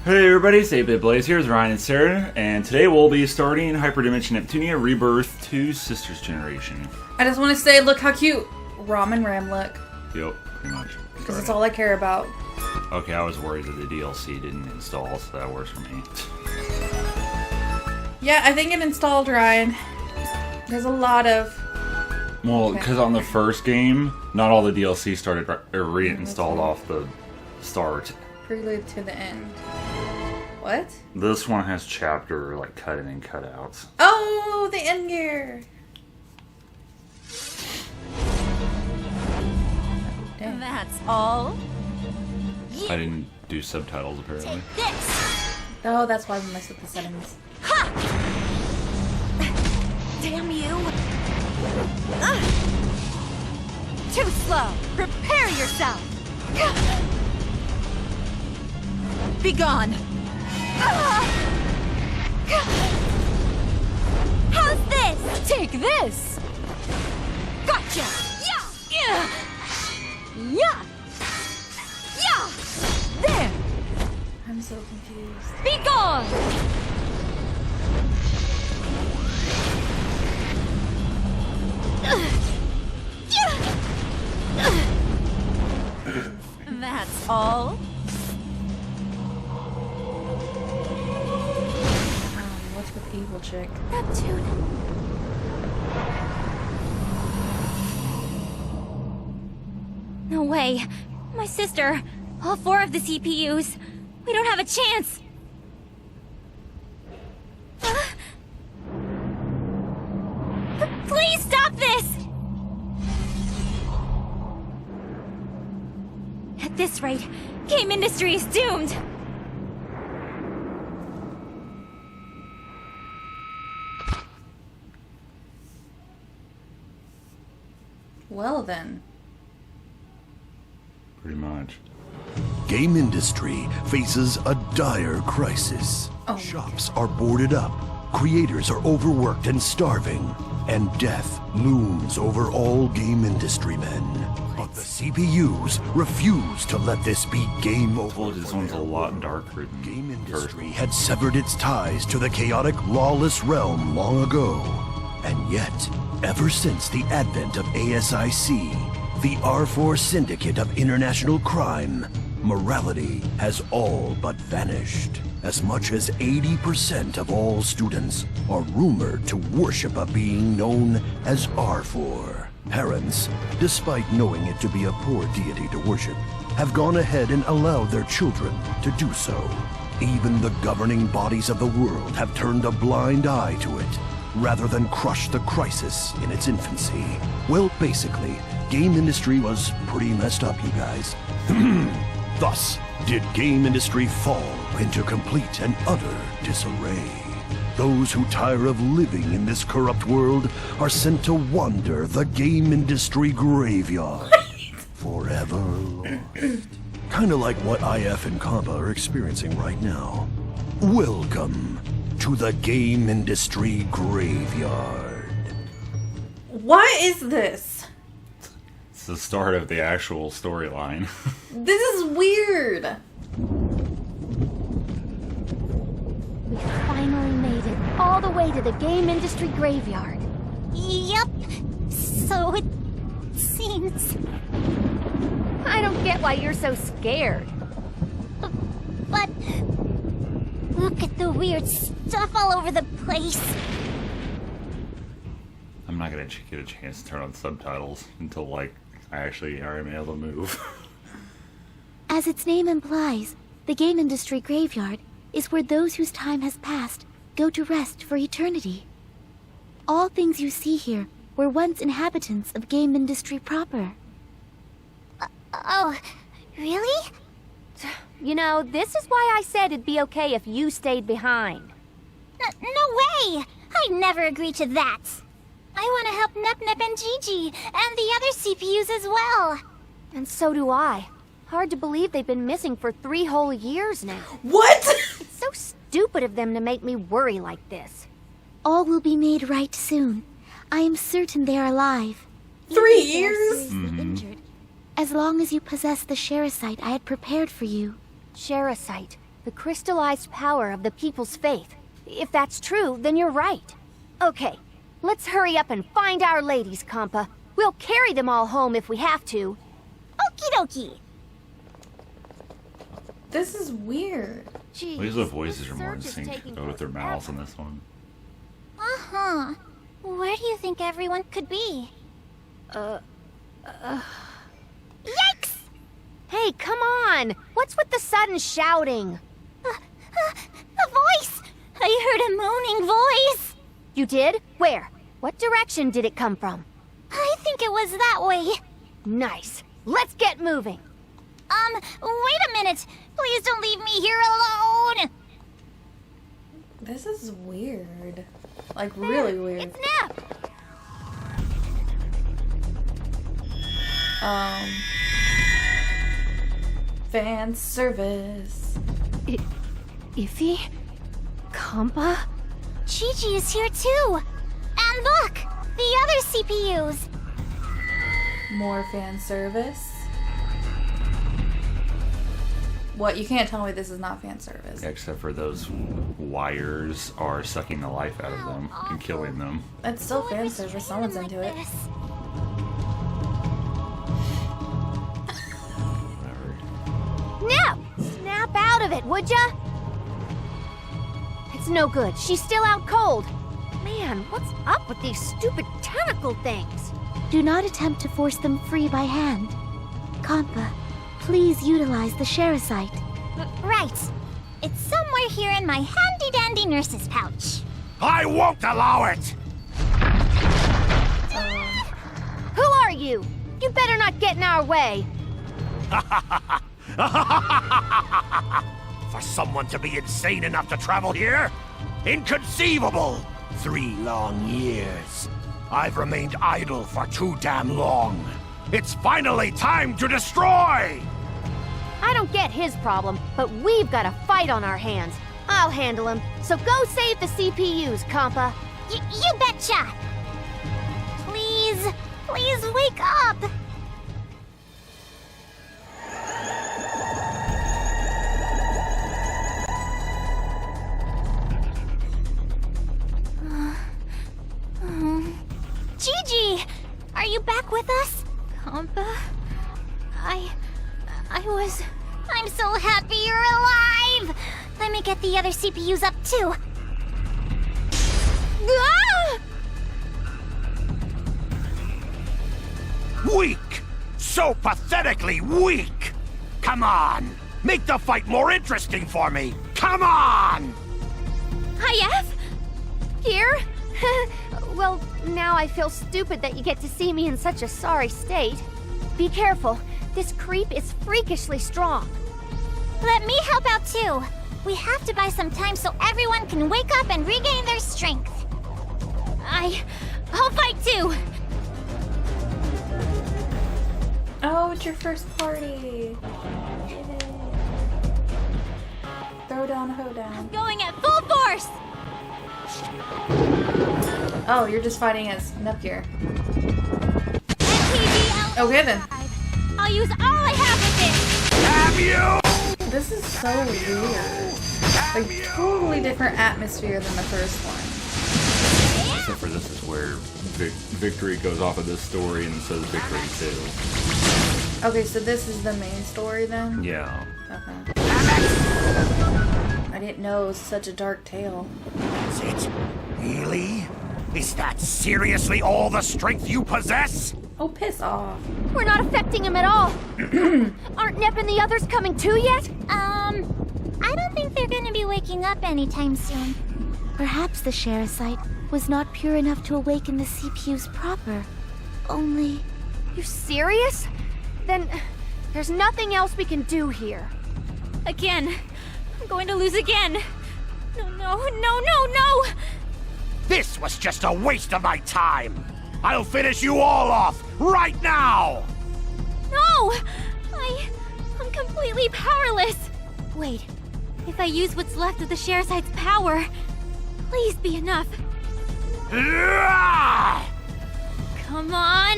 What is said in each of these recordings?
Hey everybody, it's 8-Bit Blaze here with Ryan and Sarah, and today we'll be starting Hyperdimension Neptunia Re Birth2 Sisters Generation. I just want to say, look how cute Rom and Ram look. Yep, pretty much. Because that's all I care about. Okay, I was worried that the DLC didn't install, so that works for me. Yeah, I think it installed, Ryan. There's a lot of... Well, because on the first game, not all the DLC started reinstalled off the start. Prelude to the end. What? This one has chapter, like, cut in and cut outs. Oh, the end gear! And that's all? I didn't do subtitles, apparently. Take this! Oh, that's why we messed with the settings. Ha! Damn you! Too slow! Prepare yourself! Be gone! How's this? Take this! Gotcha! Yeah! Yeah! Yeah! There! I'm so confused. Be gone! That's all? What's with evil chick? Neptune. No way. My sister. All 4 of the CPUs. We don't have a chance. Please stop this! At this rate, game industry is doomed. Well then. Pretty much. Game industry faces a dire crisis. Oh. Shops are boarded up, creators are overworked and starving, and death looms over all game industry men. But the CPUs refuse to let this be game over. This one's a lot darker than Game first. industry had severed its ties to the chaotic, lawless realm long ago. And yet, ever since the advent of ASIC, the R4 Syndicate of International Crime, morality has all but vanished. As much as 80% of all students are rumored to worship a being known as R4. Parents, despite knowing it to be a poor deity to worship, have gone ahead and allowed their children to do so. Even the governing bodies of the world have turned a blind eye to it, rather than crush the crisis in its infancy. Well, basically, game industry was pretty messed up, you guys. Thus, did game industry fall into complete and utter disarray. Those who tire of living in this corrupt world are sent to wander the game industry graveyard. Forever lost. Kinda like what IF and Compa are experiencing right now. Welcome to the game industry graveyard. What is this? It's the start of the actual storyline. This is weird. We finally made it all the way to the game industry graveyard. Yep. So it seems. I don't get why you're so scared. But look at the weird stuff all over the place. I'm not gonna get a chance to turn on subtitles until, like, I actually am able to move. As its name implies, the game industry graveyard is where those whose time has passed go to rest for eternity. All things you see here were once inhabitants of game industry proper. Oh, really? You know, this is why I said it'd be okay if you stayed behind. No way! I'd never agree to that. I want to help Nep Nep and Gigi, and the other CPUs as well. And so do I. Hard to believe they've been missing for 3 whole years now. What? It's so stupid of them to make me worry like this. All will be made right soon. I am certain they are alive. 3 Even if they are years? seriously injured. As long as you possess the Sherasite I had prepared for you. Sherasite, The crystallized power of the people's faith. If that's true, then you're right. Okay, let's hurry up and find our ladies, Compa. We'll carry them all home if we have to. Okie dokie. This is weird. Jeez, At least the voices this are more in search is sync taking with their mouths in this one. Uh-huh. Where do you think everyone could be? Yikes! Hey, come on! What's with the sudden shouting? A voice! I heard a moaning voice! You did? Where? What direction did it come from? I think it was that way. Nice. Let's get moving. Wait a minute! Please don't leave me here alone! This is weird. Like, really weird. It's Nep! Fan service. Iffy? Compa? Gigi is here too! And look! The other CPUs! More fan service. What? You can't tell me this is not fan service. Except for those wires are sucking the life out of them and killing them. It's still fan service. Someone's into it. Whatever. Nep! Snap out of it, would ya? It's no good. She's still out cold. Man, what's up with these stupid tentacle things? Do not attempt to force them free by hand. Compa, please utilize the Sherasite. Right. It's somewhere here in my handy-dandy nurse's pouch. I won't allow it! Who are you? You better not get in our way. For someone to be insane enough to travel here? Inconceivable! 3 long years. I've remained idle for too damn long. It's finally time to destroy! I don't get his problem, but we've got a fight on our hands. I'll handle him. So go save the CPUs, Compa. You betcha! Please, please wake up! Gigi! Are you back with us? Compa? I'm so happy you're alive! Let me get the other CPUs up too. Ah! Weak! So pathetically weak! Come on! Make the fight more interesting for me! Come on! Hi, F? Here? Well, now I feel stupid that you get to see me in such a sorry state. Be careful. This creep is freakishly strong. Let me help out too. We have to buy some time so everyone can wake up and regain their strength. I'll fight too. Oh, it's your first party. Throw down, hoedown. Going at full force. Oh, you're just fighting as Nepgear. MPG Okay then. I'll use all I have with it. Have you? This is so weird. Like, totally different atmosphere than the first one. Except for this is where Victory goes off of this story and says Victory 2. Okay, so this is the main story then? Yeah. Okay. I didn't know it was such a dark tale. That's it? Really? Is that seriously all the strength you possess? Oh, piss off. We're not affecting him at all. Aren't Nep and the others coming too yet? I don't think they're gonna be waking up anytime soon. Perhaps the Sherasite was not pure enough to awaken the CPUs proper. Only... You serious? Then there's nothing else we can do here. Again. I'm going to lose again. No. This was just a waste of my time. I'll finish you all off right now. No! I'm completely powerless. Wait, if I use what's left of the Sherasite's power, please be enough. Ah! Come on!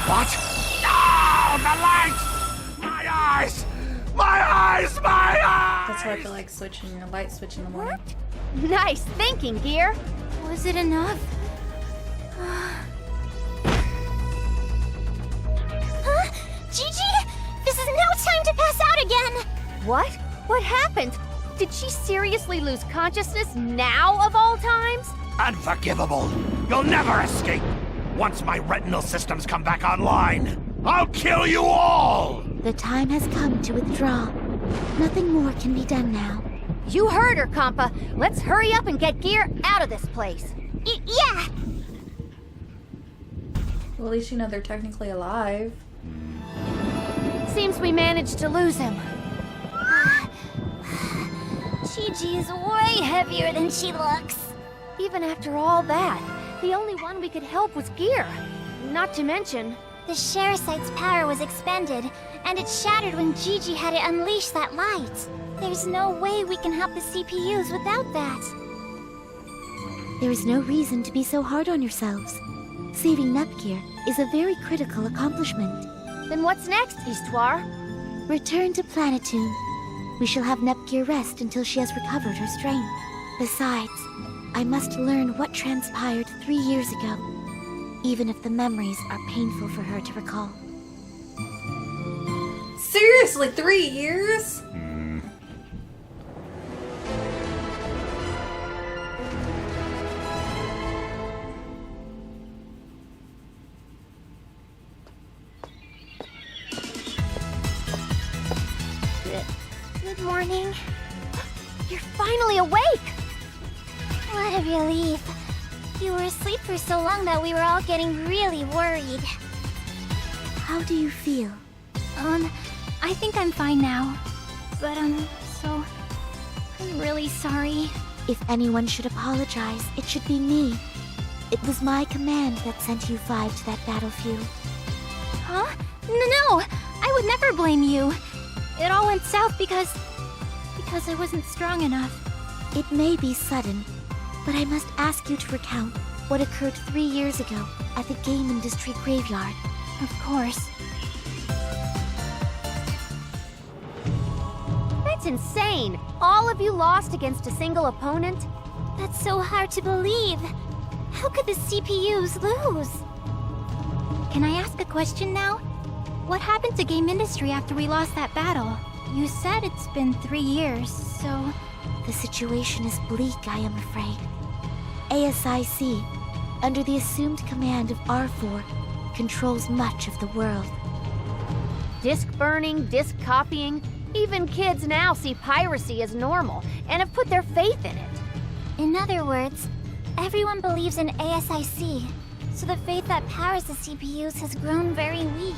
What? No! The lights! eyes! My eyes! That's how I feel like switching a light switch in the morning. Nice thinking, Gear. Was it enough? Gigi! This is no time to pass out again! What? What happened? Did she seriously lose consciousness now of all times? Unforgivable. You'll never escape. Once my retinal systems come back online, I'll kill you all! The time has come to withdraw. Nothing more can be done now. You heard her, Compa. Let's hurry up and get Gear out of this place. Yeah! Well, at least you know they're technically alive. Seems we managed to lose him. Gigi is way heavier than she looks. Even after all that, the only one we could help was Gear. Not to mention, the Sherasite's power was expended, and it shattered when Gigi had to unleash that light. There's no way we can help the CPUs without that. There is no reason to be so hard on yourselves. Saving Nepgear is a very critical accomplishment. Then what's next, Histoire? Return to Planetoon. We shall have Nepgear rest until she has recovered her strength. Besides, I must learn what transpired 3 years ago, even if the memories are painful for her to recall. Seriously, 3 years? Good morning. You're finally awake! What a relief. You were asleep for so long that we were all getting really worried. How do you feel? I think I'm fine now. But, so... I'm really sorry. If anyone should apologize, it should be me. It was my command that sent you 5 to that battlefield. Huh? No! I would never blame you. It all went south because I wasn't strong enough. It may be sudden, but I must ask you to recount what occurred 3 years ago at the game industry graveyard. Of course. That's insane! All of you lost against a single opponent? That's so hard to believe. How could the CPUs lose? Can I ask a question now? What happened to game industry after we lost that battle? You said it's been 3 years, so... The situation is bleak, I am afraid. ASIC, under the assumed command of R4, controls much of the world. Disk burning, disk copying. Even kids now see piracy as normal and have put their faith in it. In other words, everyone believes in ASIC, so the faith that powers the CPUs has grown very weak.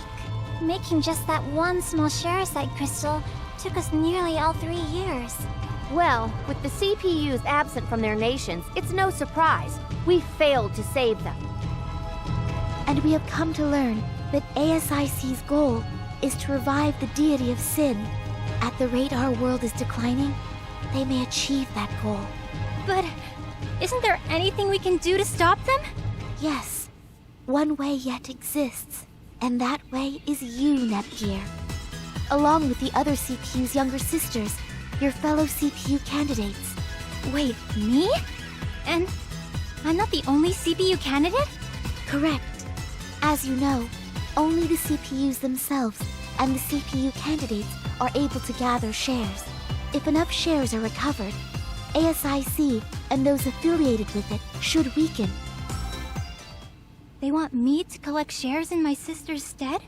Making just that one small Sherasite crystal took us nearly all 3 years. Well, with the CPUs absent from their nations, it's no surprise. We failed to save them. And we have come to learn that ASIC's goal is to revive the deity of sin. At the rate our world is declining, they may achieve that goal. But isn't there anything we can do to stop them? Yes, one way yet exists, and that way is you, Nepgear. Along with the other CPU's younger sisters, your fellow CPU candidates. Wait, me? And I'm not the only CPU candidate? Correct. As you know, only the CPUs themselves and the CPU candidates are able to gather shares. If enough shares are recovered, ASIC and those affiliated with it should weaken. They want me to collect shares in my sister's stead?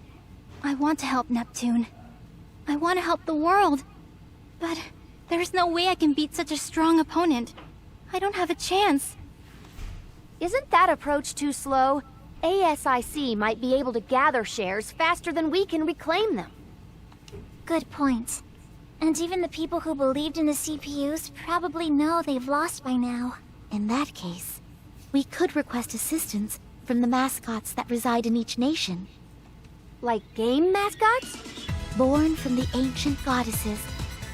I want to help Neptune. I want to help the world. But there's no way I can beat such a strong opponent. I don't have a chance. Isn't that approach too slow? ASIC might be able to gather shares faster than we can reclaim them. Good point. And even the people who believed in the CPUs probably know they've lost by now. In that case, we could request assistance from the mascots that reside in each nation. Like game mascots? Born from the ancient goddesses,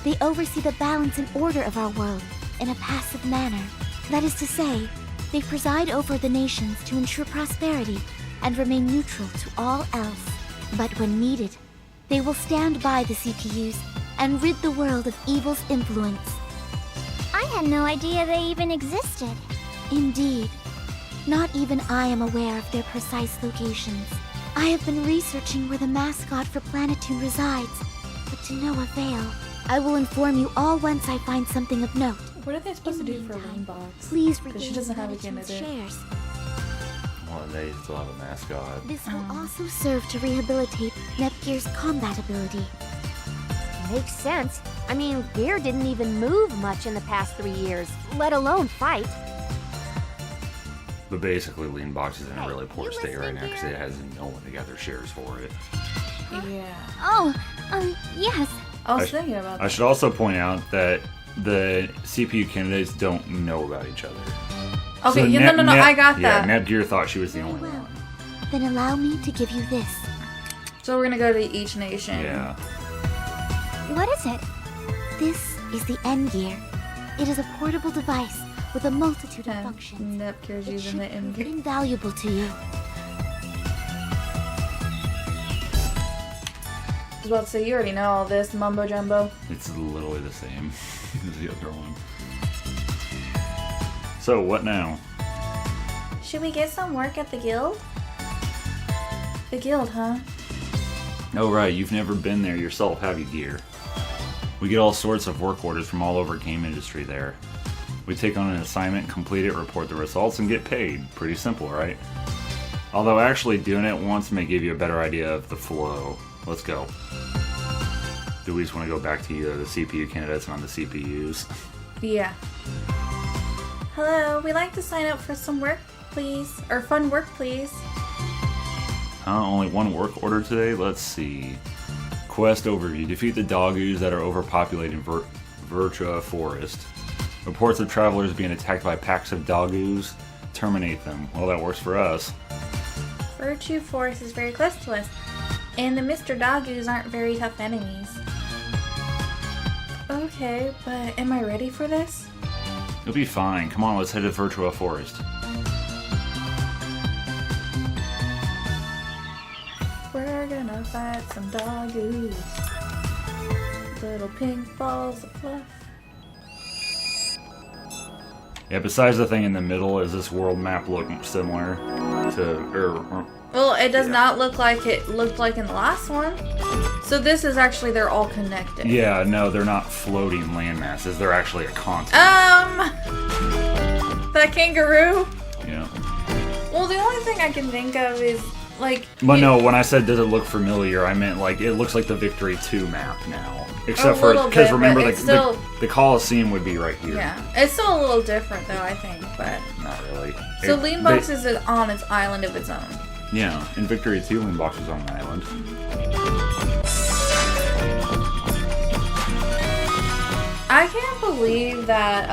they oversee the balance and order of our world in a passive manner. That is to say, they preside over the nations to ensure prosperity and remain neutral to all else. But when needed, they will stand by the CPUs and rid the world of evil's influence. I had no idea they even existed. Indeed. Not even I am aware of their precise locations. I have been researching where the mascot for Planetoon resides, but to no avail. I will inform you all once I find something of note. What are they supposed to do for Leanbox? Please Because she regain doesn't have a Planetoon's candidate. shares. Well, they still have a mascot. This will also serve to rehabilitate Nepgear's combat ability. Makes sense. I mean, Gear didn't even move much in the past 3 years, let alone fight. But basically, Lean Box is in a Hey, really poor you state right listening, now because dear? it has no one to gather shares for it. Yeah. Oh, yes. I was I sh- thinking about I that. should also point out that the CPU candidates don't know about each other. Okay, So yeah, no, I got that. Yeah, Nepgear thought she was the Very only well. one. Then allow me to give you this. So we're gonna go to each nation. Yeah. What is it? This is the N-Gear. It is a portable device with a multitude of And functions. Nepgear's It using should the prove N-gear. invaluable to you. I was about to say, you already know all this mumbo jumbo. It's literally the same as the other one. So, what now? Should we get some work at the guild? The guild, huh? Oh, right, you've never been there yourself, have you, Gear? We get all sorts of work orders from all over game industry there. We take on an assignment, complete it, report the results, and get paid. Pretty simple, right? Although actually doing it once may give you a better idea of the flow. Let's go. Do we just want to go back to the CPU candidates and on the CPUs? Yeah. Hello, we'd like to sign up for some work, please. Or fun work, please. Only one work order today? Let's see. Quest overview. Defeat the doggoos that are overpopulating Birth2 Forest. Reports of travelers being attacked by packs of doggoos. Terminate them. Well, that works for us. Birth2 Forest is very close to us. And the Mr. Doggoos aren't very tough enemies. Okay, but am I ready for this? You'll be fine. Come on, let's head to Birth2 Forest. We're gonna fight some doggoos. Little pink balls of fluff. Yeah, besides the thing in the middle, does this world map look similar to... Well, it does Yeah. not look like it looked like in the last one. So this is actually, they're all connected. Yeah, no, they're not floating landmasses. They're actually a continent. That kangaroo? Yeah. Well, the only thing I can think of is, like... But you- no, when I said does it look familiar, I meant like it looks like the Victory 2 map now. Except for, little because bit, remember but the, it's still- the Coliseum would be right here. Yeah. It's still a little different, though, I think, but... Not really. So It- Leanbox they- is on its island of its own. Yeah, in Victory 2, Leanbox is on an island. I can't believe that,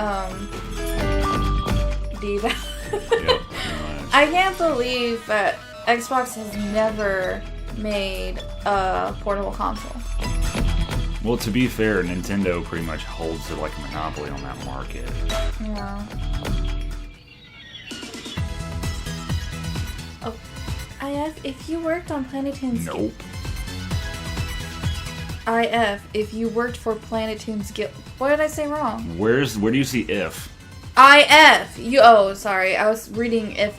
Diva. Yep, pretty much. I can't believe that Xbox has never made a portable console. Well, to be fair, Nintendo pretty much holds it like a monopoly on that market. Yeah. Oh, IF, if you worked on Planetoon's Nope. IF, if you worked for Planetoon's Guild. What did I say wrong? Where do you see if? IF. Oh, sorry. I was reading if.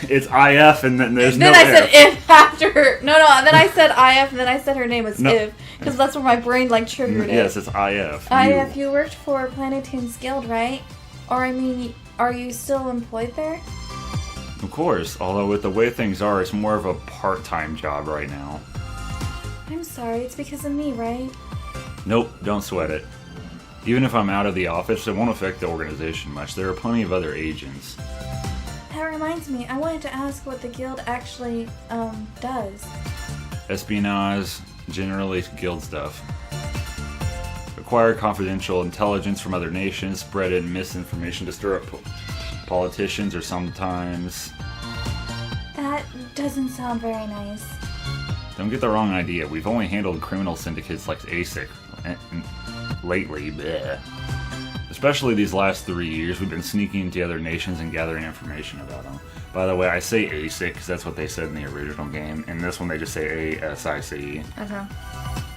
It's IF and then there's Then no I said if after. No. Then I said IF and then I said her name was No. if. Because that's where my brain like triggered it. Yes, it's IF. IF, you worked for Planetoon's Guild, right? Or I mean, are you still employed there? Of course, although with the way things are, it's more of a part-time job right now. I'm sorry. It's because of me, right? Nope, don't sweat it. Even if I'm out of the office, it won't affect the organization much. There are plenty of other agents. That reminds me, I wanted to ask what the guild actually, does. Espionage, generally guild stuff. Acquire confidential intelligence from other nations, spread in misinformation to stir up politicians, or sometimes... That doesn't sound very nice. Don't get the wrong idea, we've only handled criminal syndicates like ASIC lately, bleh. Especially these last 3 years, we've been sneaking into other nations and gathering information about them. By the way, I say ASIC because that's what they said in the original game. In this one, they just say ASIC. Okay.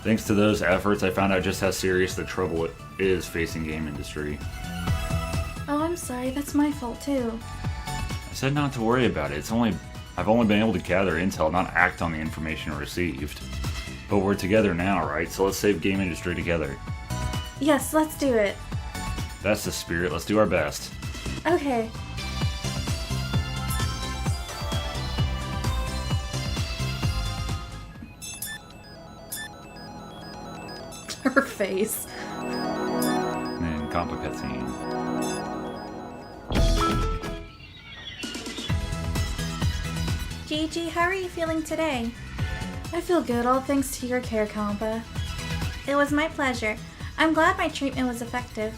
Thanks to those efforts, I found out just how serious the trouble is facing game industry. Oh, I'm sorry. That's my fault, too. I said not to worry about it. I've only been able to gather intel, not act on the information received. But we're together now, right? So let's save game industry together. Yes, let's do it. That's the spirit. Let's do our best. Okay. Her face. And then compa cutscene. Gigi, how are you feeling today? I feel good, all thanks to your care, Compa. It was my pleasure. I'm glad my treatment was effective.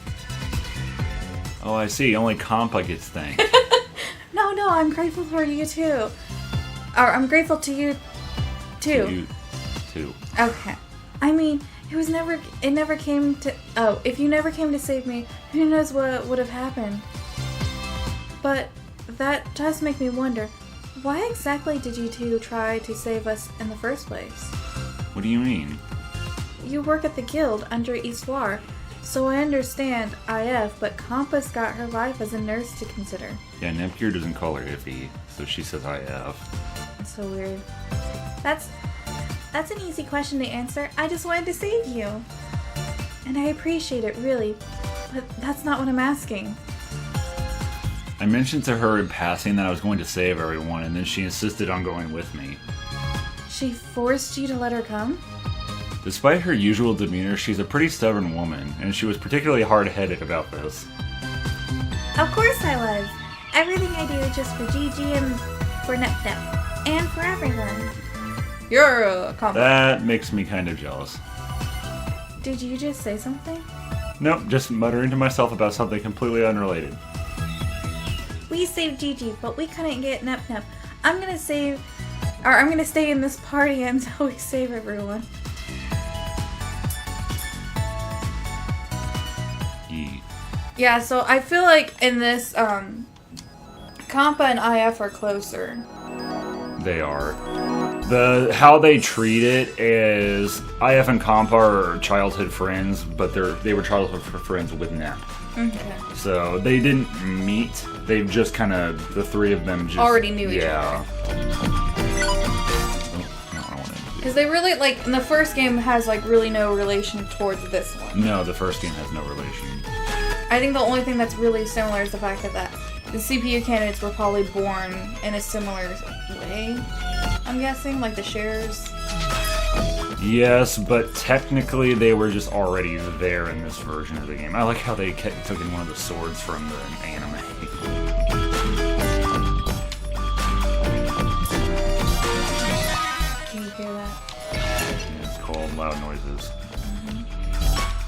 Oh, I see. Only compa gets thanked. No, I'm grateful for you too. Or I'm grateful to you too. You too. Okay. I mean, it never came to, if you never came to save me, who knows what would have happened. But that does make me wonder, why exactly did you two try to save us in the first place? What do you mean? You work at the guild under Iswar, so I understand IF, but Compa's got her life as a nurse to consider. Yeah, Nepgear doesn't call her iffy, so she says IF. That's so weird. That's an easy question to answer. I just wanted to save you. And I appreciate it, really. But that's not what I'm asking. I mentioned to her in passing that I was going to save everyone, and then she insisted on going with me. She forced you to let her come? Despite her usual demeanor, she's a pretty stubborn woman, and she was particularly hard-headed about this. Of course I was. Everything I do is just for Gigi and for Nep, and for everyone. You're a compliment. That makes me kind of jealous. Did you just say something? Nope, just muttering to myself about something completely unrelated. We saved Gigi, but we couldn't get Nep. I'm gonna stay in this party until we save everyone. Yee. Yeah, so I feel like in this, Compa and IF are closer. They are. How they treat it is IF and Compa are childhood friends, but they were childhood friends with Nep. Okay. So they didn't meet. They've just kind of, the three of them just Already knew each other. Because they really, like, in the first game has, like, really no relation towards this one. No, the first game has no relation. I think the only thing that's really similar is the fact that the CPU candidates were probably born in a similar way, I'm guessing, like the shares. Yes, but technically they were just already there in this version of the game. I like how they took in one of the swords from the anime. Can you hear that? Yeah, it's called loud noises.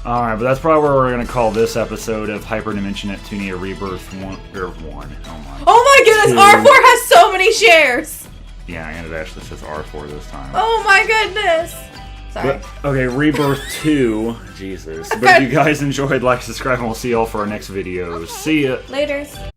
Alright, but that's probably where we're going to call this episode of Hyperdimension Neptunia Re Birth 1. Oh my goodness, 2. R4 has so many shares! Yeah, and it actually says R4 this time. Oh my goodness! Sorry. But, okay, Rebirth 2. Jesus. But if you guys enjoyed, like, subscribe, and we'll see y'all for our next videos. See ya! Laters.